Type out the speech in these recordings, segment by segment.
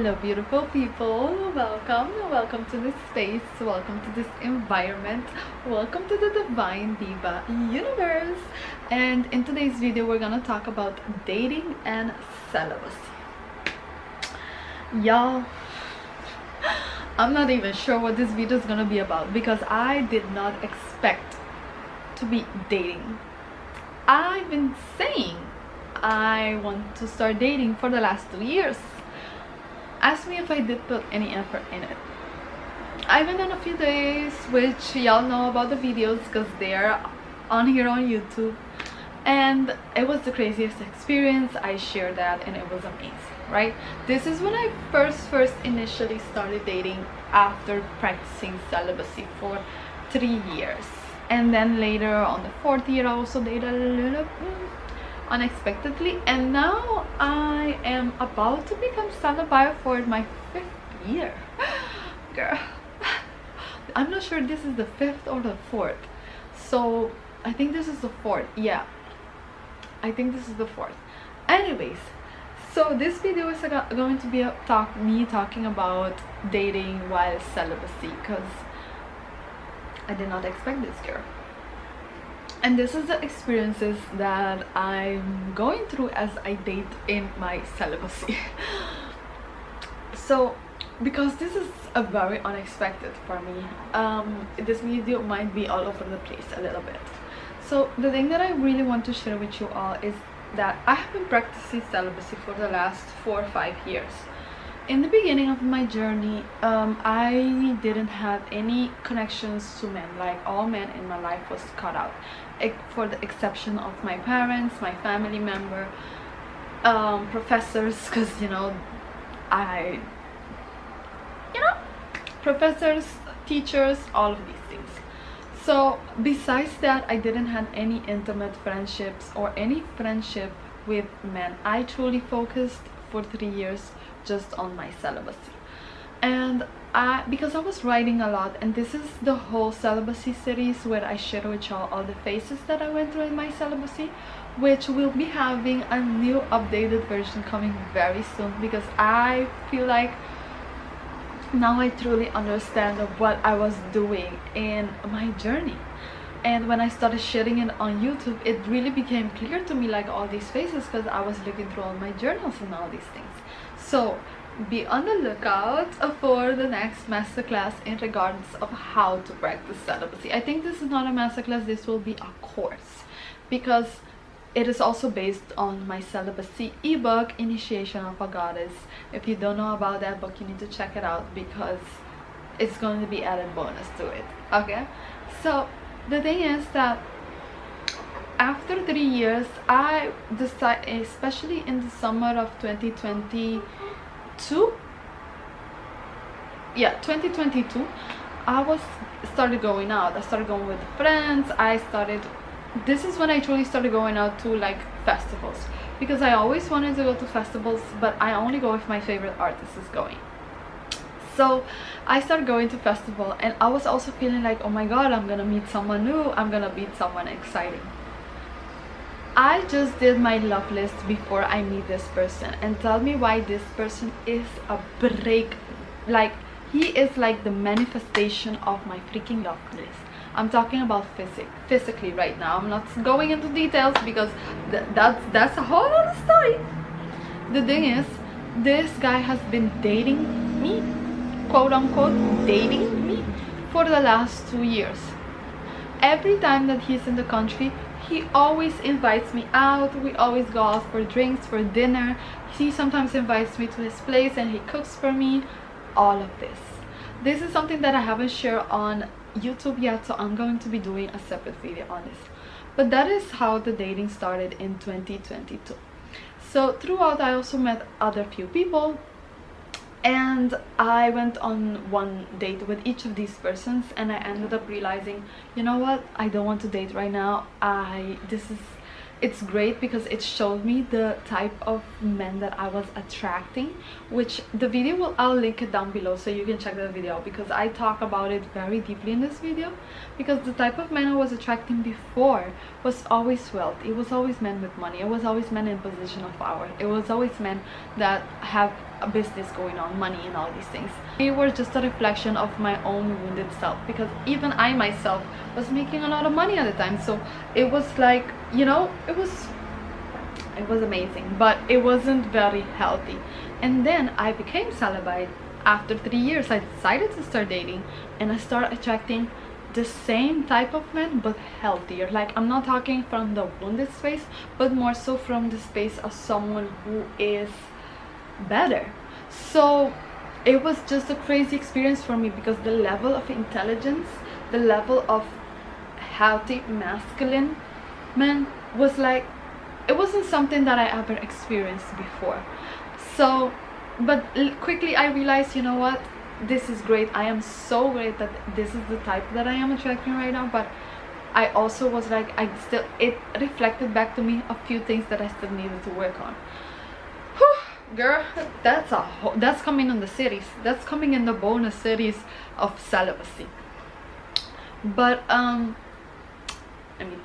Hello beautiful people, welcome to this space, welcome to this environment, welcome to the Divine Diva Universe. And in today's video we're gonna talk about dating and celibacy. Y'all, I'm not even sure what this video is gonna be about because I did not expect to be dating. I've been saying I want to start dating for the last 2 years. Ask me if I did put any effort in it. I went on a few days, which y'all know about the videos because they're on here on YouTube, and it was the craziest experience. I shared that and it was amazing, right? This is when I first initially started dating after practicing celibacy for 3 years, and then later on the 4th year I also dated a little unexpectedly, and now I am about to become celibate for my 5th year. Girl, I'm not sure this is the 5th or the 4th, so I think this is the 4th. Yeah, I think this is the 4th. Anyways, so this video is going to be me talking about dating while celibacy, because I did not expect this, girl. And this is the experiences that I'm going through as I date in my celibacy. So because this is a very unexpected for me, this video might be all over the place a little bit. So the thing that I really want to share with you all is that I have been practicing celibacy for the last 4 or 5 years. In the beginning of my journey, I didn't have any connections to men. Like, all men in my life was cut out, for the exception of my parents, my family member, professors, because professors, teachers, all of these things. So besides that, I didn't have any intimate friendships or any friendship with men. I truly focused for 3 years just on my celibacy. And because I was writing a lot, and this is the whole celibacy series where I share with y'all all the phases that I went through in my celibacy, which will be having a new updated version coming very soon, because I feel like now I truly understand what I was doing in my journey. And when I started sharing it on YouTube, it really became clear to me, like, all these phases, because I was looking through all my journals and all these things. So be on the lookout for the next masterclass in regards of how to practice celibacy. I think this is not a masterclass, this will be a course, because it is also based on my celibacy ebook, Initiation of a Goddess. If you don't know about that book, you need to check it out because it's going to be added bonus to it. Okay, so the thing is that after 3 years, I decided, especially in the summer of 2022, I started going out. I started going with friends. This is when I truly started going out to, like, festivals, because I always wanted to go to festivals, but I only go if my favorite artist is going. So I started going to festival, and I was also feeling like, oh my god, I'm gonna meet someone new, I'm gonna meet someone exciting. I just did my love list before I meet this person, and tell me why this person is a break. Like, he is like the manifestation of my freaking love list. I'm talking about physically right now. I'm not going into details because that's a whole other story. The thing is, this guy has been dating me, quote unquote dating me, for the last 2 years. Every time that he's in the country, he always invites me out. We always go out for drinks, for dinner. He sometimes invites me to his place and he cooks for me. All of this. This is something that I haven't shared on YouTube yet, so I'm going to be doing a separate video on this. But that is how the dating started in 2022. So throughout, I also met other few people, and I went on one date with each of these persons, and I ended up realizing, you know what, I don't want to date right now. It's great because it showed me the type of men that I was attracting, which the video I'll link it down below so you can check the video, because I talk about it very deeply in this video. Because the type of men I was attracting before was always wealth. It was always men with money. It was always men in position of power. It was always men that have a business going on, money and all these things. They were just a reflection of my own wounded self, because even I myself was making a lot of money at the time. So it was like, you know, it was amazing, but it wasn't very healthy. And then I became celibate. After 3 years, I decided to start dating, and I started attracting the same type of men, but healthier. Like, I'm not talking from the wounded space, but more so from the space of someone who is better. So it was just a crazy experience for me, because the level of intelligence, the level of healthy masculine men was like, it wasn't something that I ever experienced before. So but quickly I realized, you know what, this is great. I am so great that this is the type that I am attracting right now. But I also was like, it reflected back to me a few things that I still needed to work on. Whew, girl, that's coming in the series. That's coming in the bonus series of Celibacy. But I mean,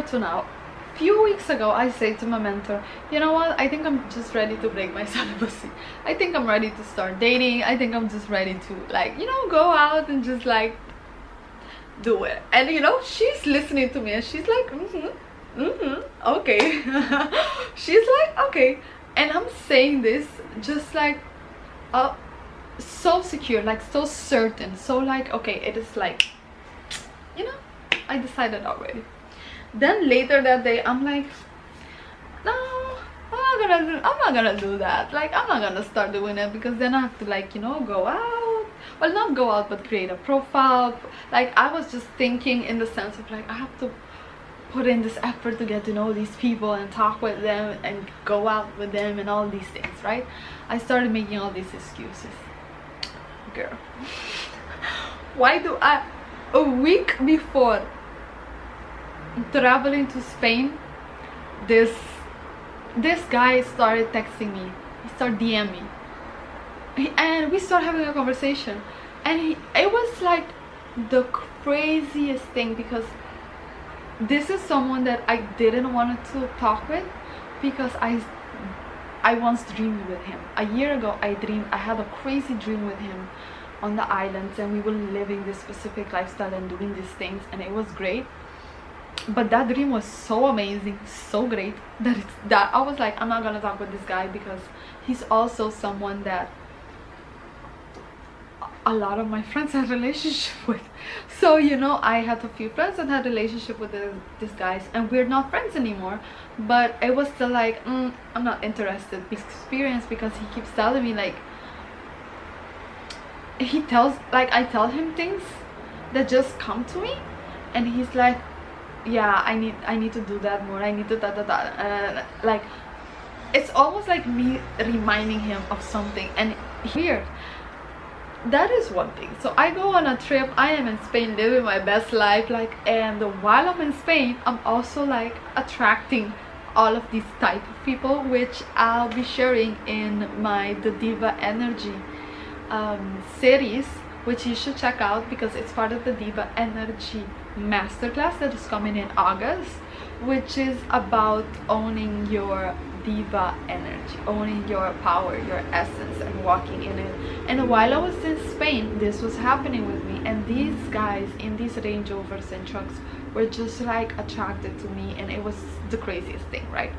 to now, few weeks ago I said to my mentor, you know what, I think I'm just ready to break my celibacy. I think I'm ready to start dating. I think I'm just ready to, like, you know, go out and just like do it. And you know, she's listening to me and she's like, okay. She's like, okay. And I'm saying this just like so secure, like so certain, so like, okay, it is like, you know, I decided already. Then later that day, I'm like, no, I'm not gonna do that. Like, I'm not gonna start doing it, because then I have to, like, you know, go out. Well, not go out, but create a profile. Like, I was just thinking in the sense of like, I have to put in this effort to get to know these people and talk with them and go out with them and all these things, right? I started making all these excuses. Girl, why do I, a week before traveling to Spain, this guy started texting me. He started DMing me, and we started having a conversation, and it was like the craziest thing, because this is someone that I didn't want to talk with, because I once dreamed with him. A year ago I had a crazy dream with him on the islands, and we were living this specific lifestyle and doing these things, and it was great. But that dream was so amazing, so great, that I was like, I'm not gonna talk with this guy, because he's also someone that a lot of my friends had relationship with. So, you know, I had a few friends that had relationship with these guys, and we're not friends anymore. But it was still like, I'm not interested. Experience, because he keeps telling me, like, I tell him things that just come to me, and he's like, yeah, I need to do that more. I need to like, it's almost like me reminding him of something, and weird. That is one thing. So I go on a trip. I am in Spain living my best life, like, and while I'm in Spain, I'm also like attracting all of these type of people, which I'll be sharing in the Diva Energy series, which you should check out, because it's part of the Diva Energy masterclass that is coming in August, which is about owning your diva energy, owning your power, your essence, and walking in it. And while I was in Spain, this was happening with me, and these guys in these Range Rovers and trucks were just like attracted to me, and it was the craziest thing, right?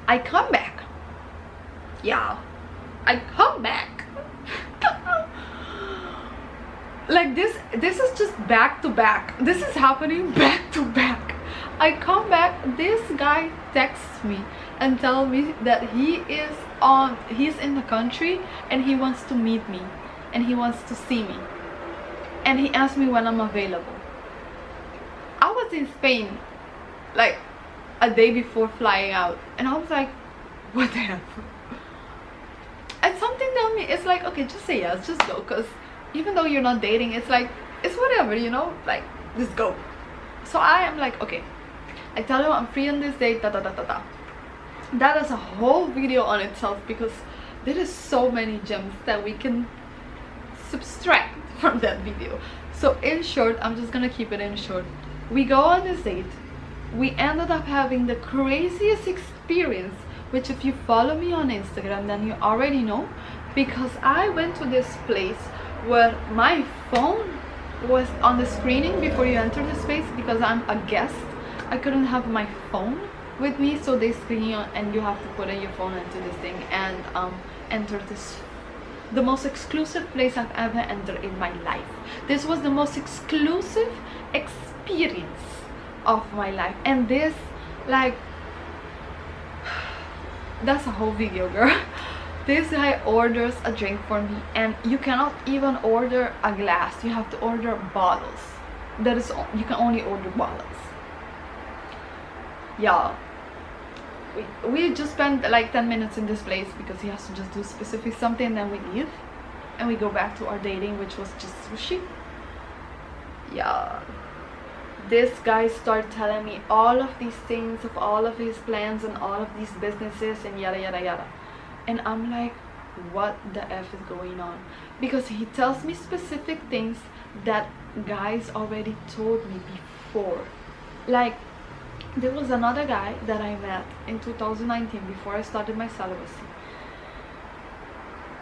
I come back, yeah, I come back. Like, this is just back to back. This is happening back to back. I come back, this guy texts me and tells me that he's in the country and he wants to meet me and he wants to see me, and he asked me when I'm available. I was in Spain like a day before flying out, and I was like, what the hell? And something told me, it's like, okay, just say yes, just go, because even though you're not dating, it's like, it's whatever, you know, like, just go. So I am like, okay, I tell him I'm free on this date, That is a whole video on itself, because there is so many gems that we can subtract from that video. So in short, I'm just gonna keep it in short. We go on this date. We ended up having the craziest experience which if you follow me on Instagram then you already know, because I went to this place where my phone was on the screening before you enter the space. Because I'm a guest, I couldn't have my phone with me, so they screen you and you have to put in your phone into this thing and enter this, the most exclusive place I've ever entered in my life. This was the most exclusive experience of my life. And this, like, that's a whole video, girl. This guy orders a drink for me, and you cannot even order a glass, you have to order bottles. That is, you can only order bottles. Yeah, we just spent like 10 minutes in this place because he has to just do specific something, and then we leave and we go back to our dating, which was just sushi. Yeah, this guy started telling me all of these things, of all of his plans and all of these businesses and yada yada yada. And I'm like, what the F is going on? Because he tells me specific things that guys already told me before. Like, there was another guy that I met in 2019 before I started my celibacy.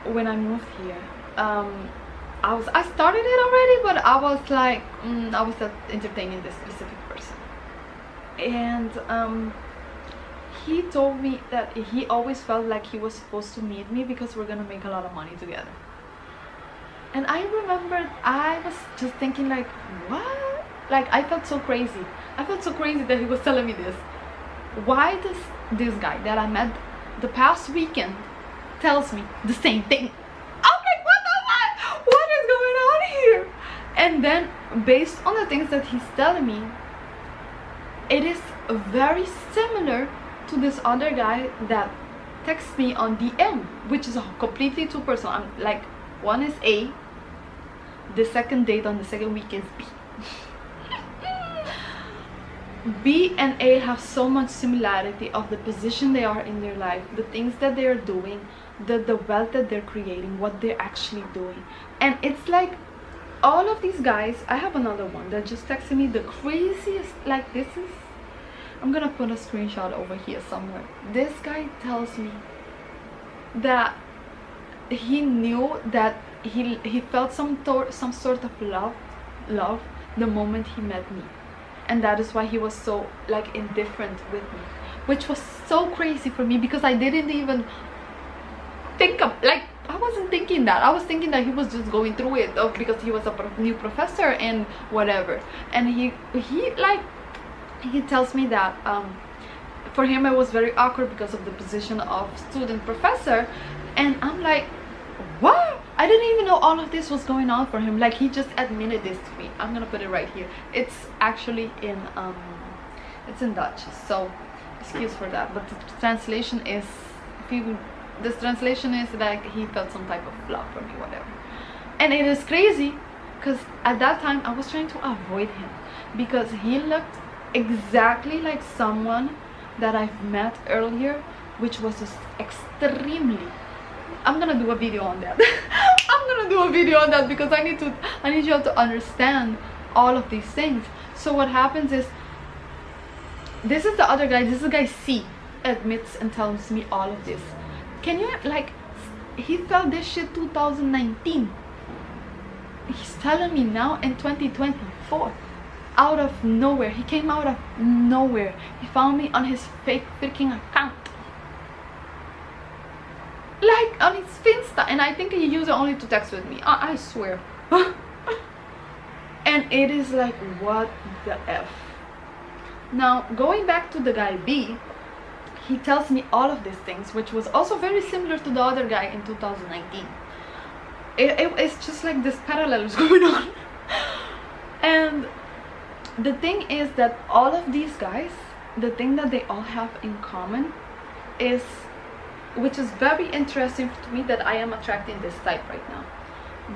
When I moved here, I started it already, but I was like, I was not entertaining this specific person. And he told me that he always felt like he was supposed to meet me because we're gonna make a lot of money together. And I remembered, I was just thinking like, what? Like, I felt so crazy. I felt so crazy that he was telling me this. Why does this guy that I met the past weekend tells me the same thing? I'm like, what the fuck? What is going on here? And then based on the things that he's telling me, it is very similar to this other guy that texts me on DM, which is a completely two person. I'm like, one is A, the second date on the second week is B. B and A have so much similarity of the position they are in their life, the things that they are doing, the wealth that they're creating, what they're actually doing. And it's like all of these guys, I have another one that just texted me the craziest, like, this is, I'm gonna put a screenshot over here somewhere. This guy tells me that he knew that he felt some sort of love the moment he met me, and that is why he was so like indifferent with me, which was so crazy for me because I didn't even think of, like, I wasn't thinking that. I was thinking that he was just going through it because he was a new professor and whatever. And he tells me that for him it was very awkward because of the position of student professor. And I'm like, what? I didn't even know all of this was going on for him. Like, he just admitted this to me. I'm gonna put it right here. It's actually in it's in Dutch, so excuse for that, but the translation is, this translation is like he felt some type of love for me, whatever. And it is crazy because at that time I was trying to avoid him because he looked exactly like someone that I've met earlier, which was just extremely, I'm gonna do a video on that. I'm gonna do a video on that because I need you all to understand all of these things. So what happens is, this is the other guy, this is the guy C, admits and tells me all of this. Can you, like, he felt this shit 2019. He's telling me now in 2024, out of nowhere. He came out of nowhere. He found me on his fake freaking account, like on his Finsta, and I think he used it only to text with me. I swear. And it is like, what the F? Now, going back to the guy B, he tells me all of these things, which was also very similar to the other guy in 2019. It's just like this parallels going on. And the thing is that all of these guys, the thing that they all have in common is, which is very interesting to me, that I am attracting this type right now.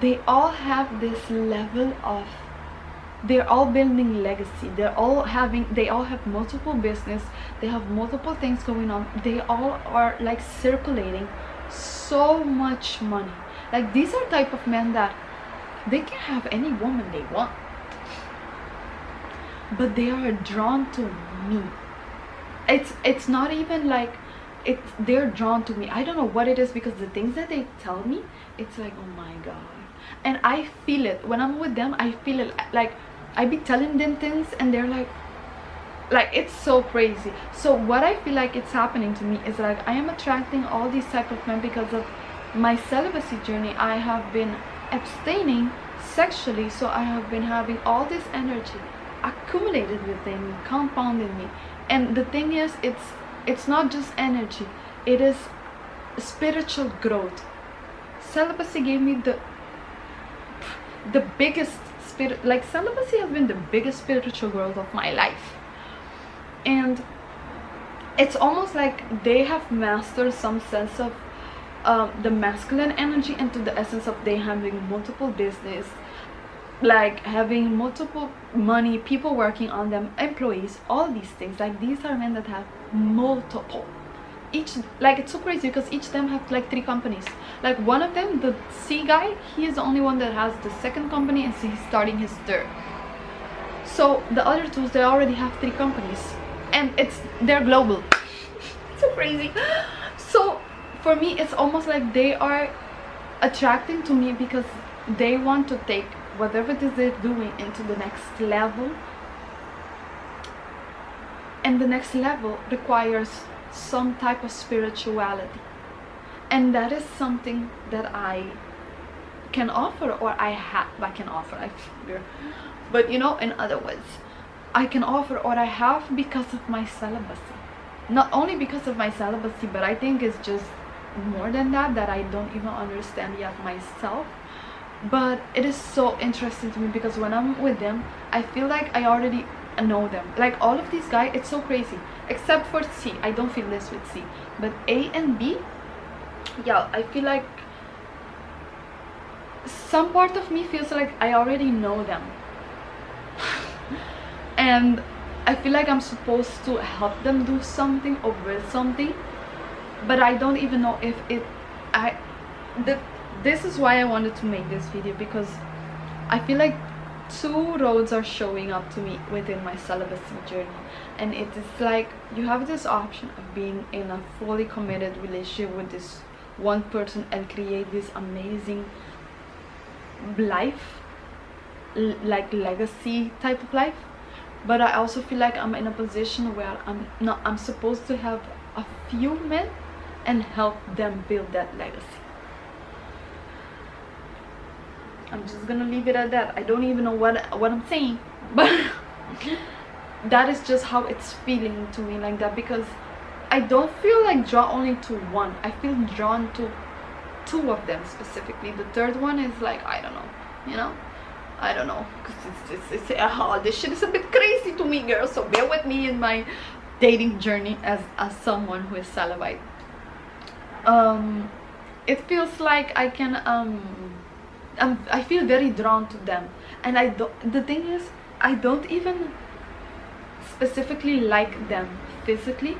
They all have this level of, they're all building legacy. They all have multiple business. They have multiple things going on. They all are like circulating so much money. Like, these are type of men that they can have any woman they want, but they are drawn to me. It's not even like they're drawn to me. I don't know what it is, because the things that they tell me, it's like, oh my god. And I feel it when I'm with them. I feel it, like I be telling them things and they're like it's so crazy. So what I feel like it's happening to me is like I am attracting all these type of men because of my celibacy journey. I have been abstaining sexually, so I have been having all this energy accumulated within me, compounding me. And the thing is, it's not just energy, it is spiritual growth. Celibacy gave me the biggest spirit, like celibacy has been the biggest spiritual growth of my life. And it's almost like they have mastered some sense of the masculine energy, into the essence of they having multiple business, like having multiple money, people working on them, employees, all these things. Like these are men that have multiple, each, like it's so crazy because each of them have like 3 companies. Like one of them, the C guy, he is the only one that has the 2nd company, and he's starting his 3rd. So the other 2, they already have 3 companies, and they're global. So crazy. So for me, it's almost like they are attracting to me because they want to take whatever it is they're doing into the next level. And the next level requires some type of spirituality, and that is something that I can offer, or I can offer, I figure. But you know, in other words, I can offer, or I have, because of my celibacy. Not only because of my celibacy, but I think it's just more than that, that I don't even understand yet myself. But it is so interesting to me because when I'm with them, I feel like I already know them. Like all of these guys, it's so crazy, except for C. I don't feel this with C, but A and B, yeah, I feel like some part of me feels like I already know them. And I feel like I'm supposed to help them do something or build something, but I don't even know if this is why I wanted to make this video, because I feel like 2 roads are showing up to me within my celibacy journey. And it is like you have this option of being in a fully committed relationship with this one person and create this amazing life, like legacy type of life. But I also feel like I'm in a position where I'm supposed to have a few men and help them build that legacy. I'm just gonna leave it at that. I don't even know what I'm saying, but that is just how it's feeling to me, like that, because I don't feel like drawn only to one. I feel drawn to 2 of them specifically. The 3rd one is like, I don't know, you know, I don't know, because this shit is a bit crazy to me, girl. So bear with me in my dating journey as someone who is celibate. It feels like I can I feel very drawn to them, and the thing is, I don't even specifically like them physically,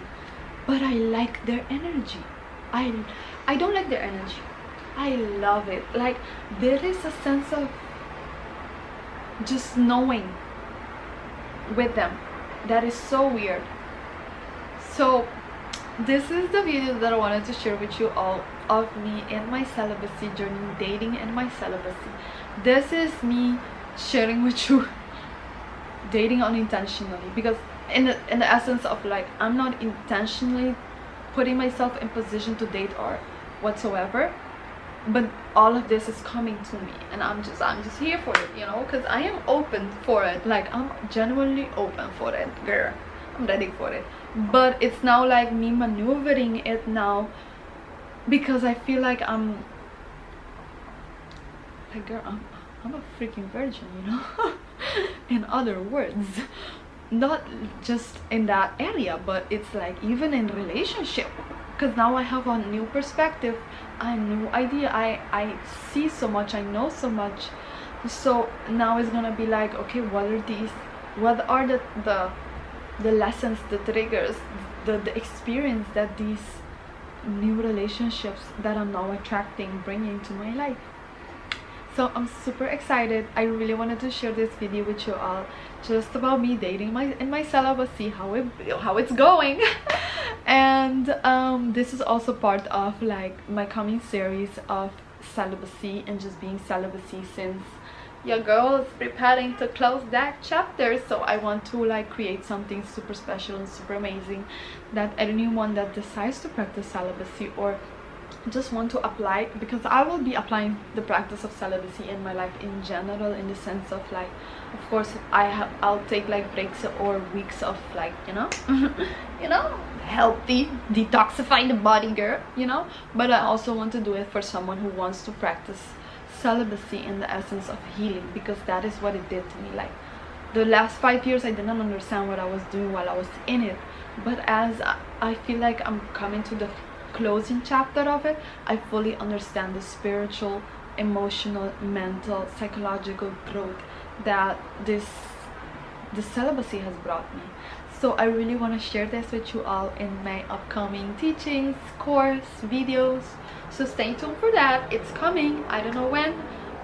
but I like their energy. I don't like their energy, I love it. Like there is a sense of just knowing with them that is so weird. So this is the video that I wanted to share with you all, of me in my celibacy journey, dating in my celibacy. This is me sharing with you dating unintentionally, because in the essence of like, I'm not intentionally putting myself in position to date or whatsoever, but all of this is coming to me, and I'm just here for it, you know, because I am open for it. Like I'm genuinely open for it, girl. I'm ready for it. But it's now like me maneuvering it now, because I feel like I'm like, girl, I'm a freaking virgin, you know. In other words, not just in that area, but it's like even in relationship, because now I have a new perspective, a new idea. I see so much, I know so much. So now it's gonna be like, okay, what are the lessons, the triggers, the experience that these new relationships that I'm now attracting bringing to my life. So I'm super excited. I really wanted to share this video with you all, just about me dating in my celibacy, how it's going. And And this is also part of like my coming series of celibacy and just being celibacy, since your girl is preparing to close that chapter. So I want to like create something super special and super amazing that anyone that decides to practice celibacy or just want to apply, because I will be applying the practice of celibacy in my life in general, in the sense of like, of course I'll take like breaks or weeks of like, you know, healthy detoxifying the body, girl, you know. But I also want to do it for someone who wants to practice celibacy in the essence of healing, because that is what it did to me. Like the last 5 years I didn't understand what I was doing while I was in it, but as I feel like I'm coming to the closing chapter of it, I fully understand the spiritual, emotional, mental, psychological growth that the celibacy has brought me. So I really want to share this with you all in my upcoming teachings, course, videos. So stay tuned for that. It's coming. I don't know when,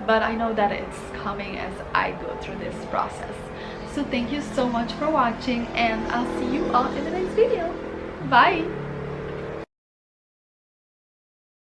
but I know that it's coming as I go through this process. So thank you so much for watching, and I'll see you all in the next video. Bye.